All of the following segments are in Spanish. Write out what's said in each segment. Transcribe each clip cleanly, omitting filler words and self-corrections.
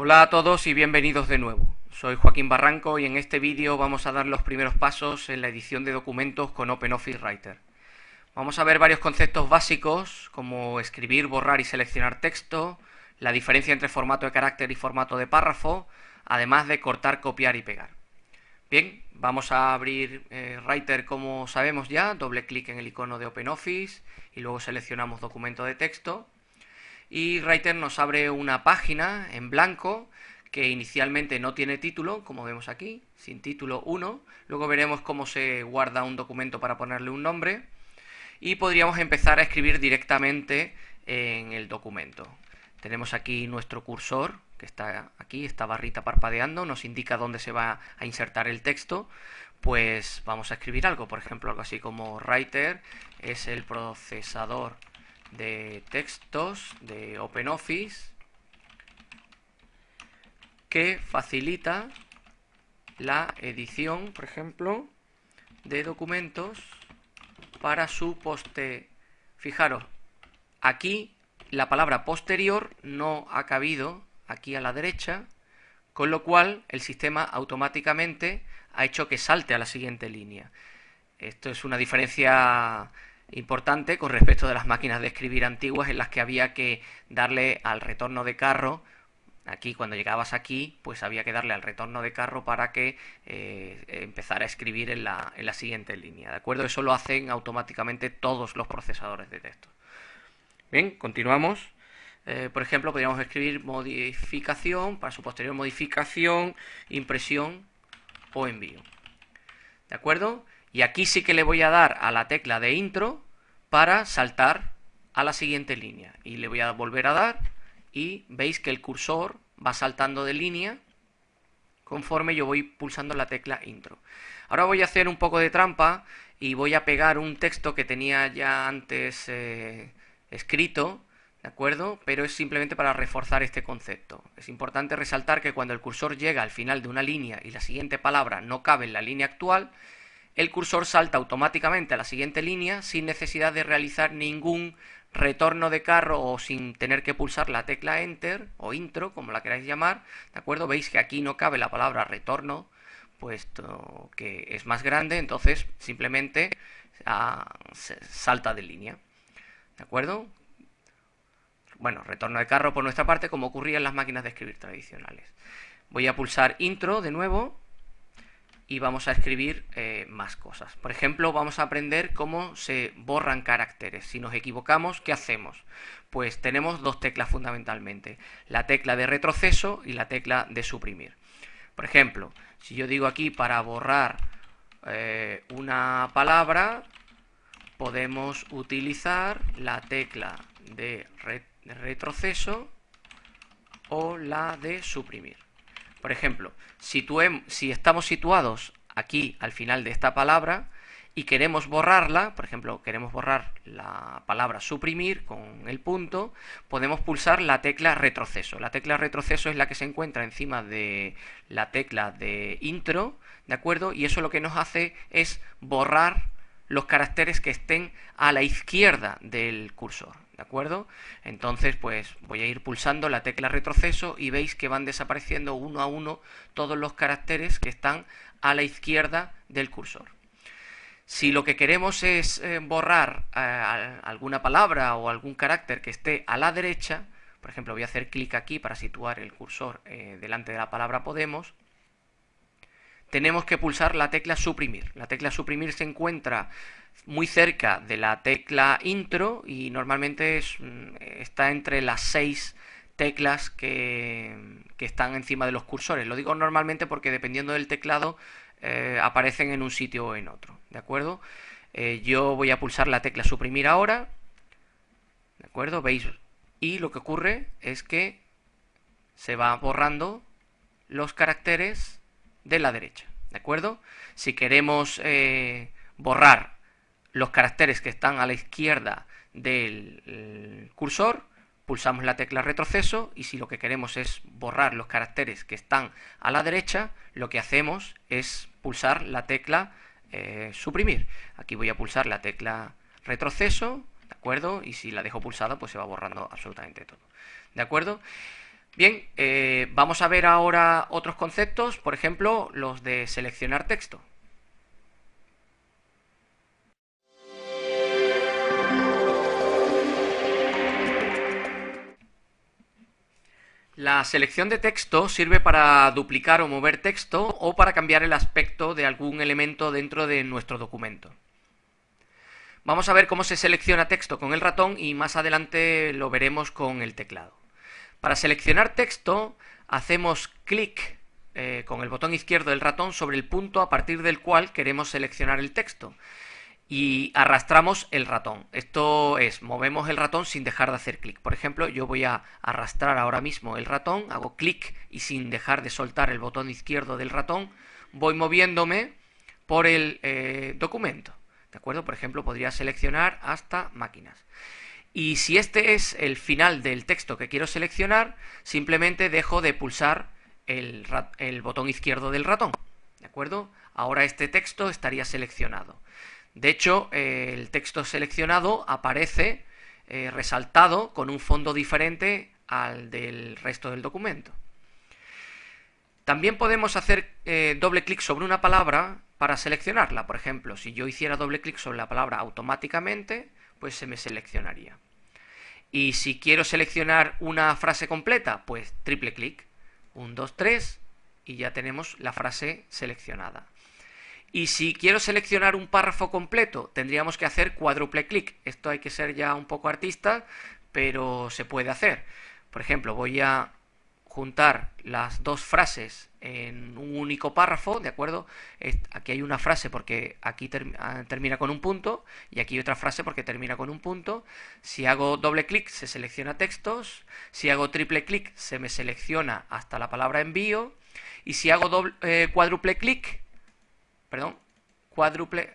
Hola a todos y bienvenidos de nuevo. Soy Joaquín Barranco y en este vídeo vamos a dar los primeros pasos en la edición de documentos con OpenOffice Writer. Vamos a ver varios conceptos básicos como escribir, borrar y seleccionar texto, la diferencia entre formato de carácter y formato de párrafo, además de cortar, copiar y pegar. Bien, vamos a abrir Writer como sabemos ya, doble clic en el icono de OpenOffice y luego seleccionamos documento de texto. Y Writer nos abre una página en blanco que inicialmente no tiene título, como vemos aquí, sin título 1. Luego veremos cómo se guarda un documento para ponerle un nombre. Y podríamos empezar a escribir directamente en el documento. Tenemos aquí nuestro cursor, que está aquí, esta barrita parpadeando, nos indica dónde se va a insertar el texto. Pues vamos a escribir algo, por ejemplo, algo así como Writer es el procesador de textos de OpenOffice que facilita la edición, por ejemplo, de documentos para su Fijaros, aquí la palabra posterior no ha cabido aquí a la derecha, con lo cual el sistema automáticamente ha hecho que salte a la siguiente línea. Esto es una diferencia importante con respecto de las máquinas de escribir antiguas en las que había que darle al retorno de carro. Aquí cuando llegabas aquí pues había que darle al retorno de carro para que empezara a escribir en la siguiente línea, ¿de acuerdo? Eso lo hacen automáticamente todos los procesadores de texto. Bien, continuamos. Por ejemplo, podríamos escribir modificación, para su posterior modificación, impresión o envío, ¿de acuerdo? Y aquí sí que le voy a dar a la tecla de intro para saltar a la siguiente línea. Y le voy a volver a dar y veis que el cursor va saltando de línea conforme yo voy pulsando la tecla intro. Ahora voy a hacer un poco de trampa y voy a pegar un texto que tenía ya antes escrito, ¿de acuerdo? Pero es simplemente para reforzar este concepto. Es importante resaltar que cuando el cursor llega al final de una línea y la siguiente palabra no cabe en la línea actual, el cursor salta automáticamente a la siguiente línea sin necesidad de realizar ningún retorno de carro o sin tener que pulsar la tecla Enter o Intro, como la queráis llamar, ¿de acuerdo? Veis que aquí no cabe la palabra retorno, puesto que es más grande, entonces simplemente salta de línea, ¿de acuerdo? Bueno, retorno de carro por nuestra parte, como ocurría en las máquinas de escribir tradicionales. Voy a pulsar Intro de nuevo y vamos a escribir más cosas. Por ejemplo, vamos a aprender cómo se borran caracteres. Si nos equivocamos, ¿qué hacemos? Pues tenemos dos teclas fundamentalmente, la tecla de retroceso y la tecla de suprimir. Por ejemplo, si yo digo aquí para borrar una palabra, podemos utilizar la tecla de retroceso o la de suprimir. Por ejemplo, si estamos situados aquí al final de esta palabra y queremos borrarla, por ejemplo, queremos borrar la palabra suprimir con el punto, podemos pulsar la tecla retroceso. La tecla retroceso es la que se encuentra encima de la tecla de intro, ¿de acuerdo? Y eso lo que nos hace es borrar los caracteres que estén a la izquierda del cursor, ¿de acuerdo? Entonces, pues voy a ir pulsando la tecla retroceso y veis que van desapareciendo uno a uno todos los caracteres que están a la izquierda del cursor. Si lo que queremos es borrar alguna palabra o algún carácter que esté a la derecha, por ejemplo, voy a hacer clic aquí para situar el cursor delante de la palabra Podemos, tenemos que pulsar la tecla suprimir. La tecla suprimir se encuentra muy cerca de la tecla intro y normalmente está entre las 6 teclas que están encima de los cursores. Lo digo normalmente porque dependiendo del teclado aparecen en un sitio o en otro, ¿de acuerdo? Yo voy a pulsar la tecla suprimir ahora, ¿de acuerdo? ¿Veis? Y lo que ocurre es que se va borrando los caracteres de la derecha, ¿de acuerdo? Si queremos borrar los caracteres que están a la izquierda del cursor, pulsamos la tecla retroceso, y si lo que queremos es borrar los caracteres que están a la derecha, lo que hacemos es pulsar la tecla suprimir. Aquí voy a pulsar la tecla retroceso, ¿de acuerdo? Y si la dejo pulsada, pues se va borrando absolutamente todo, ¿de acuerdo? Bien, vamos a ver ahora otros conceptos, por ejemplo, los de seleccionar texto. La selección de texto sirve para duplicar o mover texto o para cambiar el aspecto de algún elemento dentro de nuestro documento. Vamos a ver cómo se selecciona texto con el ratón y más adelante lo veremos con el teclado. Para seleccionar texto hacemos clic con el botón izquierdo del ratón sobre el punto a partir del cual queremos seleccionar el texto y arrastramos el ratón. Esto es, movemos el ratón sin dejar de hacer clic. Por ejemplo, yo voy a arrastrar ahora mismo el ratón, hago clic y sin dejar de soltar el botón izquierdo del ratón, voy moviéndome por el documento. ¿De acuerdo? Por ejemplo, podría seleccionar hasta máquinas. Y si este es el final del texto que quiero seleccionar, simplemente dejo de pulsar el botón izquierdo del ratón. ¿De acuerdo? Ahora este texto estaría seleccionado. De hecho, el texto seleccionado aparece resaltado con un fondo diferente al del resto del documento. También podemos hacer doble clic sobre una palabra para seleccionarla. Por ejemplo, si yo hiciera doble clic sobre la palabra automáticamente, pues se me seleccionaría. Y si quiero seleccionar una frase completa, pues triple clic. 1, 2, 3 y ya tenemos la frase seleccionada. Y si quiero seleccionar un párrafo completo, tendríamos que hacer cuádruple clic. Esto hay que ser ya un poco artista, pero se puede hacer. Por ejemplo, voy a juntar las dos frases en un único párrafo, ¿de acuerdo? Aquí hay una frase porque aquí termina con un punto y aquí otra frase porque termina con un punto. Si hago doble clic se selecciona textos, si hago triple clic se me selecciona hasta la palabra envío y si hago cuádruple clic,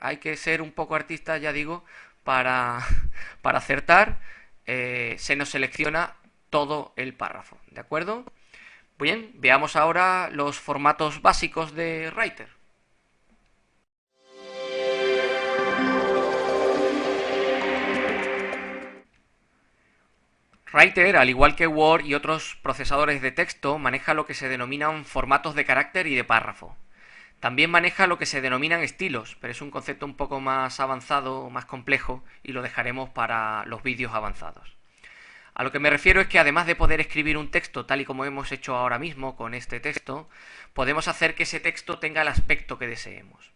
hay que ser un poco artista, ya digo, para acertar, se nos selecciona todo el párrafo, ¿de acuerdo? Bien, veamos ahora los formatos básicos de Writer. Writer, al igual que Word y otros procesadores de texto, maneja lo que se denominan formatos de carácter y de párrafo. También maneja lo que se denominan estilos, pero es un concepto un poco más avanzado, más complejo, y lo dejaremos para los vídeos avanzados. A lo que me refiero es que además de poder escribir un texto tal y como hemos hecho ahora mismo con este texto, podemos hacer que ese texto tenga el aspecto que deseemos.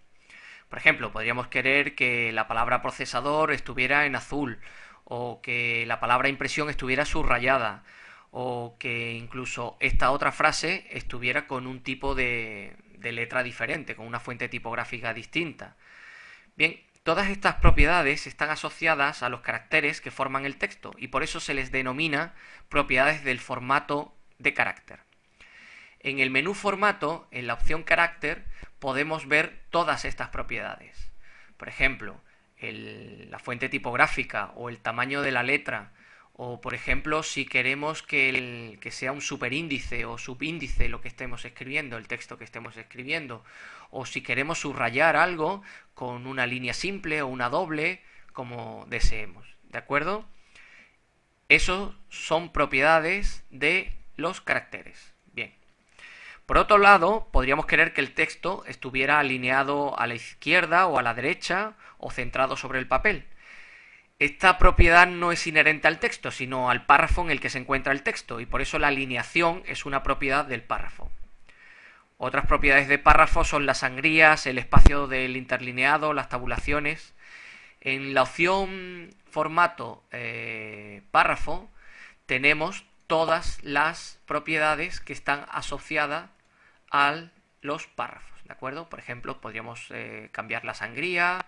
Por ejemplo, podríamos querer que la palabra procesador estuviera en azul, o que la palabra impresión estuviera subrayada, o que incluso esta otra frase estuviera con un tipo de letra diferente, con una fuente tipográfica distinta. Bien, todas estas propiedades están asociadas a los caracteres que forman el texto y por eso se les denomina propiedades del formato de carácter. En el menú formato, en la opción carácter, podemos ver todas estas propiedades. Por ejemplo, la fuente tipográfica o el tamaño de la letra, o por ejemplo si queremos que sea un superíndice o subíndice lo que estemos escribiendo, el texto que estemos escribiendo, o si queremos subrayar algo con una línea simple o una doble, como deseemos, ¿de acuerdo? Eso son propiedades de los caracteres. Bien. Por otro lado, podríamos querer que el texto estuviera alineado a la izquierda o a la derecha o centrado sobre el papel. Esta propiedad no es inherente al texto, sino al párrafo en el que se encuentra el texto, y por eso la alineación es una propiedad del párrafo. Otras propiedades de párrafo son las sangrías, el espacio del interlineado, las tabulaciones. En la opción formato párrafo tenemos todas las propiedades que están asociadas a los párrafos, ¿de acuerdo? Por ejemplo, podríamos cambiar la sangría,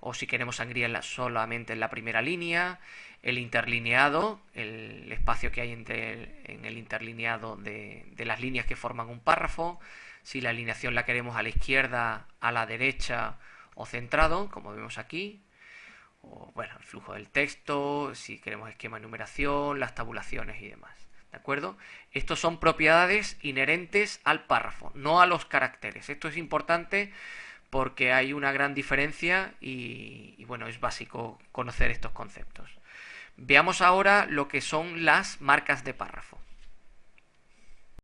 o si queremos sangría solamente en la primera línea, el interlineado, el espacio que hay en el interlineado de las líneas que forman un párrafo, si la alineación la queremos a la izquierda, a la derecha o centrado, como vemos aquí, o bueno, el flujo del texto, si queremos esquema de numeración, las tabulaciones y demás. ¿De acuerdo? Estos son propiedades inherentes al párrafo, no a los caracteres. Esto es importante porque hay una gran diferencia y bueno, es básico conocer estos conceptos. Veamos ahora lo que son las marcas de párrafo.